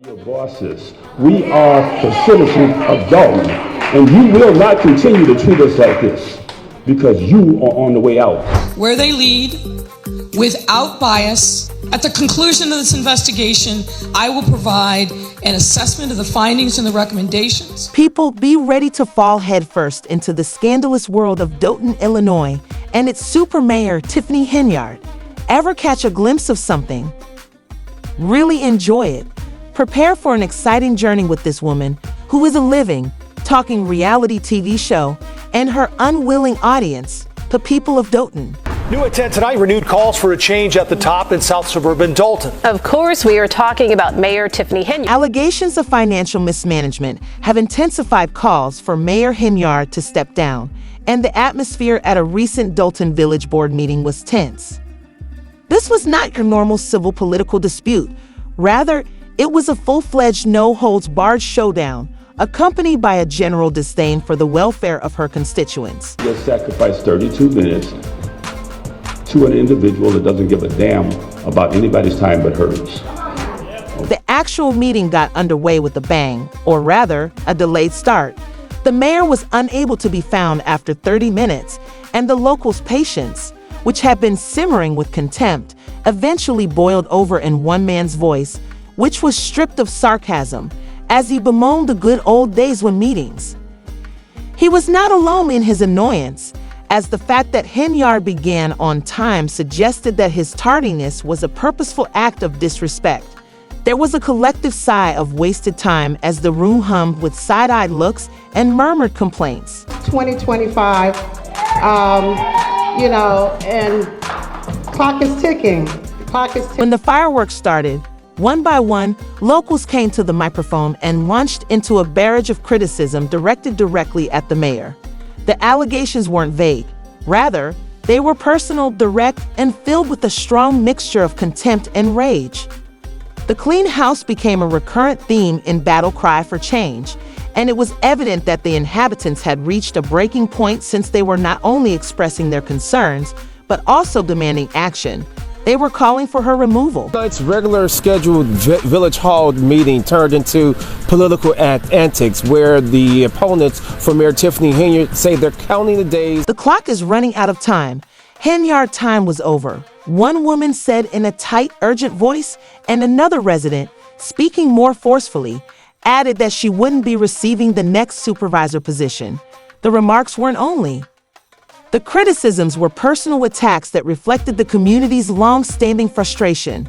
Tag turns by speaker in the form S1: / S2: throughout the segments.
S1: Your bosses, we are the citizens of Dolton, and you will not continue to treat us like this because you are on the way out.
S2: Where they lead, without bias. At the conclusion of this investigation, I will provide an assessment of the findings and the recommendations.
S3: People, be ready to fall headfirst into the scandalous world of Dolton, Illinois, and its super mayor, Tiffany Henyard. Ever catch a glimpse of something? Really enjoy it. Prepare for an exciting journey with this woman, who is a living, talking reality TV show, and her unwilling audience, the people of Dolton.
S4: New at 10 tonight, renewed calls for a change at the top in South suburban Dolton.
S5: Of course, we are talking about Mayor Tiffany Henyard.
S3: Allegations of financial mismanagement have intensified calls for Mayor Henyard to step down, and the atmosphere at a recent Dolton Village Board meeting was tense. This was not your normal civil political dispute. Rather, it was a full-fledged no-holds-barred showdown, accompanied by a general disdain for the welfare of her constituents.
S1: Just sacrifice 32 minutes to an individual that doesn't give a damn about anybody's time but hers.
S3: The actual meeting got underway with a bang, or rather, a delayed start. The mayor was unable to be found after 30 minutes, and the locals' patience, which had been simmering with contempt, eventually boiled over in one man's voice, which was stripped of sarcasm, as he bemoaned the good old days when meetings. He was not alone in his annoyance, as the fact that Henyard began on time suggested that his tardiness was a purposeful act of disrespect. There was a collective sigh of wasted time as the room hummed with side-eyed looks and murmured complaints.
S6: 2025, and clock is ticking.
S3: When the fireworks started, one by one, locals came to the microphone and launched into a barrage of criticism directed directly at the mayor. The allegations weren't vague. Rather, they were personal, direct, and filled with a strong mixture of contempt and rage. The clean house became a recurrent theme in Battle Cry for Change, and it was evident that the inhabitants had reached a breaking point since they were not only expressing their concerns, but also demanding action. They were calling for her removal.
S7: Tonight's regular scheduled Village Hall meeting turned into political antics where the opponents for Mayor Tiffany Henyard say they're counting the days.
S3: The clock is running out of time. Henyard time was over, one woman said in a tight, urgent voice, and another resident, speaking more forcefully, added that she wouldn't be receiving the next supervisor position. The remarks weren't only. The criticisms were personal attacks that reflected the community's long-standing frustration.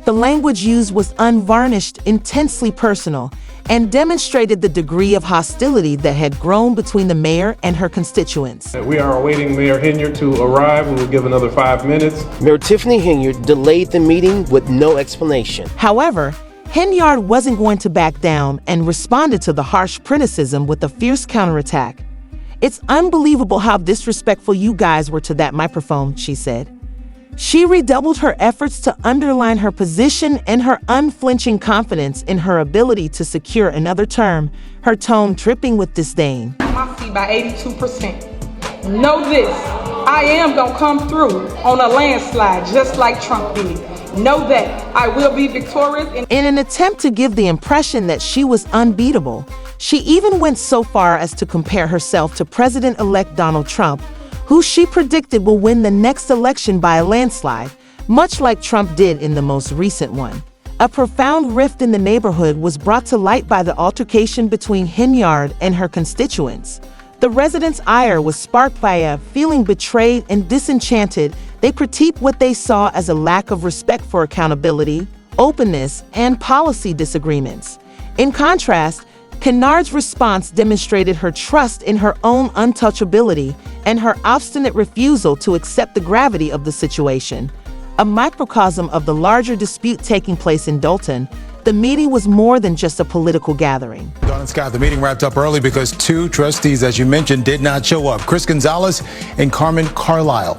S3: The language used was unvarnished, intensely personal, and demonstrated the degree of hostility that had grown between the mayor and her constituents.
S8: We are awaiting Mayor Henyard to arrive. We will give another 5 minutes.
S7: Mayor Tiffany Henyard delayed the meeting with no explanation.
S3: However, Henyard wasn't going to back down and responded to the harsh criticism with a fierce counterattack. "It's unbelievable how disrespectful you guys were to that microphone," she said. She redoubled her efforts to underline her position and her unflinching confidence in her ability to secure another term, her tone dripping with disdain.
S2: My seat by 82%. Know this, I am gonna come through on a landslide just like Trump did. Know that I will be victorious.
S3: In an attempt to give the impression that she was unbeatable, she even went so far as to compare herself to President-elect Donald Trump, who she predicted will win the next election by a landslide, much like Trump did in the most recent one. A profound rift in the neighborhood was brought to light by the altercation between Henyard and her constituents. The residents' ire was sparked by a feeling betrayed and disenchanted. They critiqued what they saw as a lack of respect for accountability, openness, and policy disagreements. In contrast, Henyard's response demonstrated her trust in her own untouchability and her obstinate refusal to accept the gravity of the situation. A microcosm of the larger dispute taking place in Dolton, the meeting was more than just a political gathering.
S9: Dawn and Scott, the meeting wrapped up early because two trustees, as you mentioned, did not show up. Chris Gonzalez and Carmen Carlisle.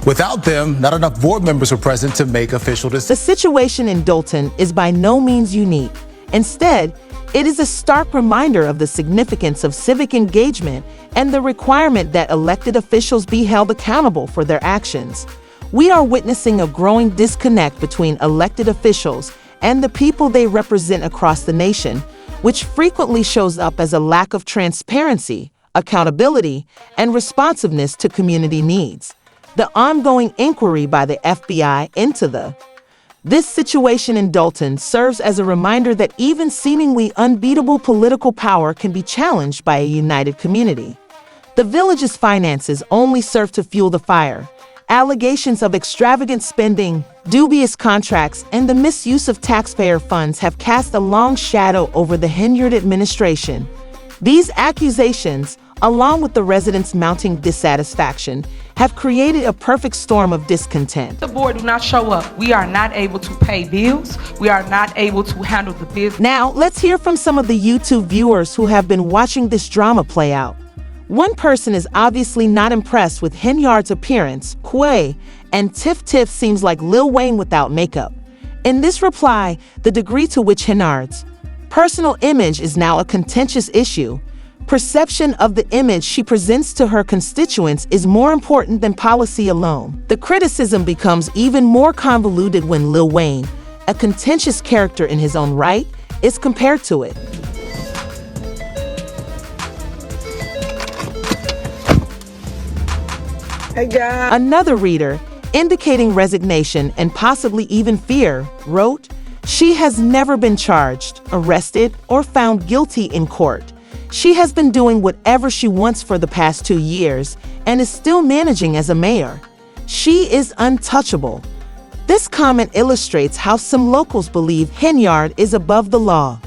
S9: Without them, not enough board members were present to make official decisions.
S3: The situation in Dolton is by no means unique. Instead, it is a stark reminder of the significance of civic engagement and the requirement that elected officials be held accountable for their actions. We are witnessing a growing disconnect between elected officials and the people they represent across the nation, which frequently shows up as a lack of transparency, accountability, and responsiveness to community needs. The ongoing inquiry by the FBI into this situation in Dolton serves as a reminder that even seemingly unbeatable political power can be challenged by a united community. The village's finances only serve to fuel the fire. Allegations of extravagant spending, dubious contracts, and the misuse of taxpayer funds have cast a long shadow over the Henyard administration. These accusations, along with the residents' mounting dissatisfaction, have created a perfect storm of discontent.
S2: The board do not show up. We are not able to pay bills. We are not able to handle the business.
S3: Now, let's hear from some of the YouTube viewers who have been watching this drama play out. One person is obviously not impressed with Henyard's appearance, Quay, and Tiff seems like Lil Wayne without makeup. In this reply, the degree to which Henyard's personal image is now a contentious issue. Perception of the image she presents to her constituents is more important than policy alone. The criticism becomes even more convoluted when Lil Wayne, a contentious character in his own right, is compared to it.
S2: Hey guys.
S3: Another reader, indicating resignation and possibly even fear, wrote, "She has never been charged, arrested, or found guilty in court. She has been doing whatever she wants for the past 2 years and is still managing as a mayor. She is untouchable." This comment illustrates how some locals believe Henyard is above the law.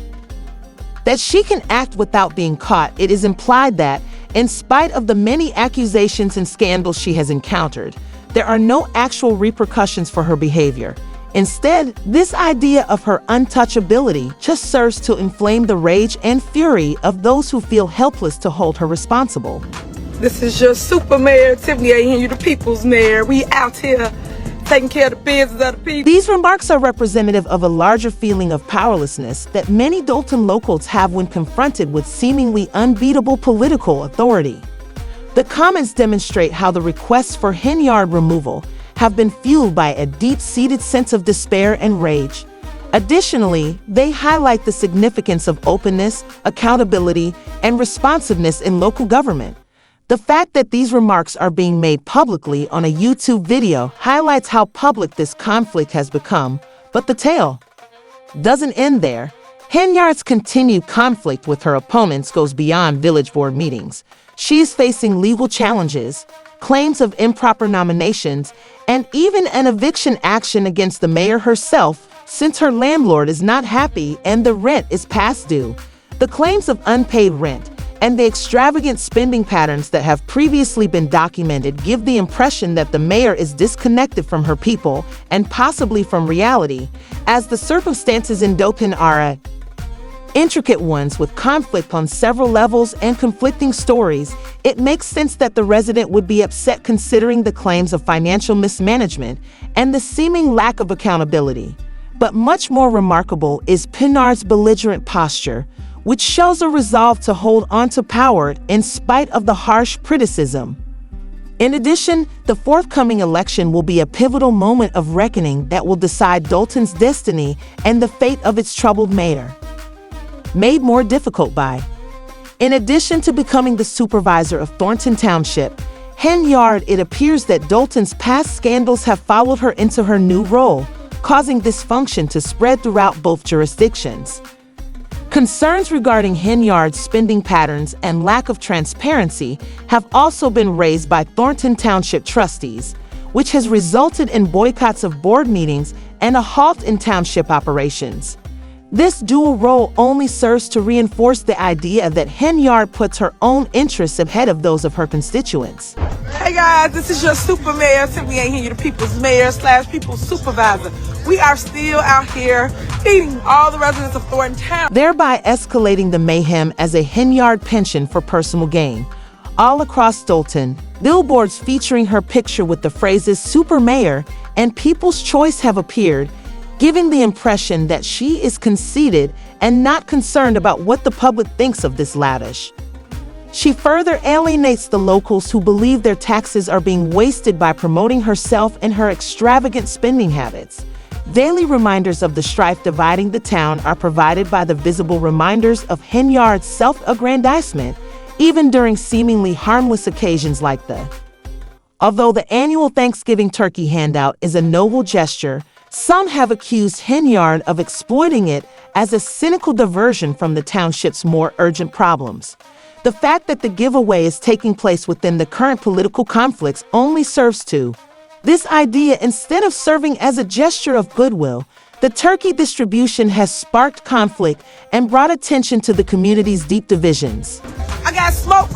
S3: That she can act without being caught, it is implied that, in spite of the many accusations and scandals she has encountered, there are no actual repercussions for her behavior. Instead, this idea of her untouchability just serves to inflame the rage and fury of those who feel helpless to hold her responsible.
S2: This is your super mayor, Tiffany Henyard, the people's mayor. We out here taking care of the business of the people.
S3: These remarks are representative of a larger feeling of powerlessness that many Dolton locals have when confronted with seemingly unbeatable political authority. The comments demonstrate how the requests for Henyard removal have been fueled by a deep-seated sense of despair and rage. Additionally, they highlight the significance of openness, accountability, and responsiveness in local government. The fact that these remarks are being made publicly on a YouTube video highlights how public this conflict has become, but the tale doesn't end there. Henyard's continued conflict with her opponents goes beyond village board meetings. She is facing legal challenges, claims of improper nominations, and even an eviction action against the mayor herself since her landlord is not happy and the rent is past due. The claims of unpaid rent and the extravagant spending patterns that have previously been documented give the impression that the mayor is disconnected from her people and possibly from reality, as the circumstances in Dolton are intricate ones with conflict on several levels and conflicting stories. It makes sense that the resident would be upset considering the claims of financial mismanagement and the seeming lack of accountability. But much more remarkable is Henyard's belligerent posture, which shows a resolve to hold on to power in spite of the harsh criticism. In addition, the forthcoming election will be a pivotal moment of reckoning that will decide Dolton's destiny and the fate of its troubled mayor. Made more difficult by, in addition to becoming the supervisor of Thornton Township, Henyard, it appears that Dolton's past scandals have followed her into her new role, causing dysfunction to spread throughout both jurisdictions. Concerns regarding Henyard's spending patterns and lack of transparency have also been raised by Thornton Township trustees, which has resulted in boycotts of board meetings and a halt in township operations. This dual role only serves to reinforce the idea that Henyard puts her own interests ahead of those of her constituents.
S2: Hey guys, this is your super mayor, Tiffany Henyard, the people's mayor / people's supervisor. We are still out here feeding all the residents of Thornton Town,
S3: thereby escalating the mayhem as a Henyard penchant for personal gain. All across Dolton, billboards featuring her picture with the phrases "Super Mayor" and "People's Choice" have appeared, giving the impression that she is conceited and not concerned about what the public thinks of this lavish. She further alienates the locals who believe their taxes are being wasted by promoting herself and her extravagant spending habits. Daily reminders of the strife dividing the town are provided by the visible reminders of Henyard's self-aggrandizement, even during seemingly harmless occasions like the. Although the annual Thanksgiving turkey handout is a noble gesture, some have accused Henyard of exploiting it as a cynical diversion from the township's more urgent problems. The fact that the giveaway is taking place within the current political conflicts only serves to. This idea, instead of serving as a gesture of goodwill, the turkey distribution has sparked conflict and brought attention to the community's deep divisions.
S10: I got smoked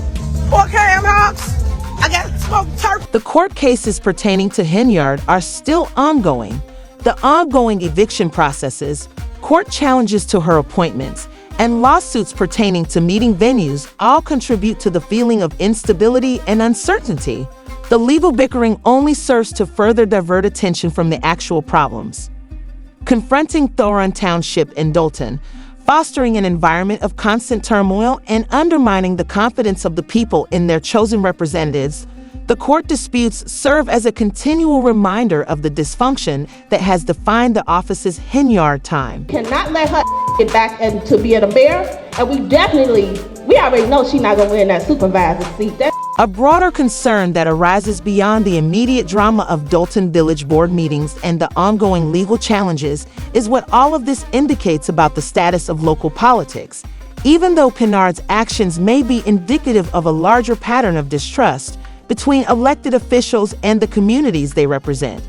S10: 4 cam hogs. I got smoked turkey.
S3: The court cases pertaining to Henyard are still ongoing. The ongoing eviction processes, court challenges to her appointments, and lawsuits pertaining to meeting venues all contribute to the feeling of instability and uncertainty. The legal bickering only serves to further divert attention from the actual problems. Confronting Dolton Township in Dolton, fostering an environment of constant turmoil and undermining the confidence of the people in their chosen representatives, the court disputes serve as a continual reminder of the dysfunction that has defined the office's Henyard time.
S6: Cannot let her get back and to be a bear, and we already know she's not gonna win that supervisor seat.
S3: A broader concern that arises beyond the immediate drama of Dolton Village Board meetings and the ongoing legal challenges is what all of this indicates about the status of local politics. Even though Henyard's actions may be indicative of a larger pattern of distrust between elected officials and the communities they represent,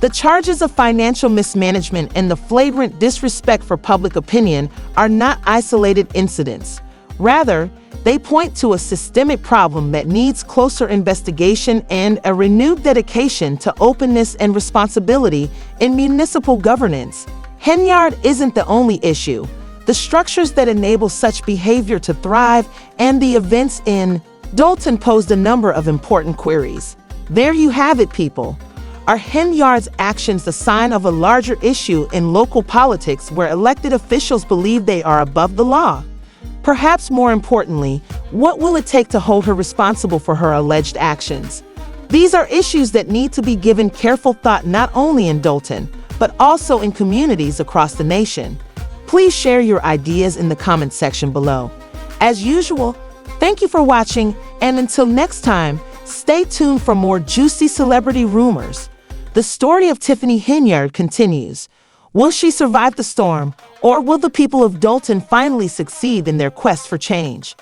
S3: the charges of financial mismanagement and the flagrant disrespect for public opinion are not isolated incidents. Rather, they point to a systemic problem that needs closer investigation and a renewed dedication to openness and responsibility in municipal governance. Henyard isn't the only issue. The structures that enable such behavior to thrive and the events in Dolton posed a number of important queries. There you have it, people. Are Henyard's actions the sign of a larger issue in local politics where elected officials believe they are above the law? Perhaps more importantly, what will it take to hold her responsible for her alleged actions? These are issues that need to be given careful thought not only in Dolton, but also in communities across the nation. Please share your ideas in the comments section below. As usual, thank you for watching, and until next time, stay tuned for more juicy celebrity rumors. The story of Tiffany Henyard continues. Will she survive the storm, or will the people of Dolton finally succeed in their quest for change?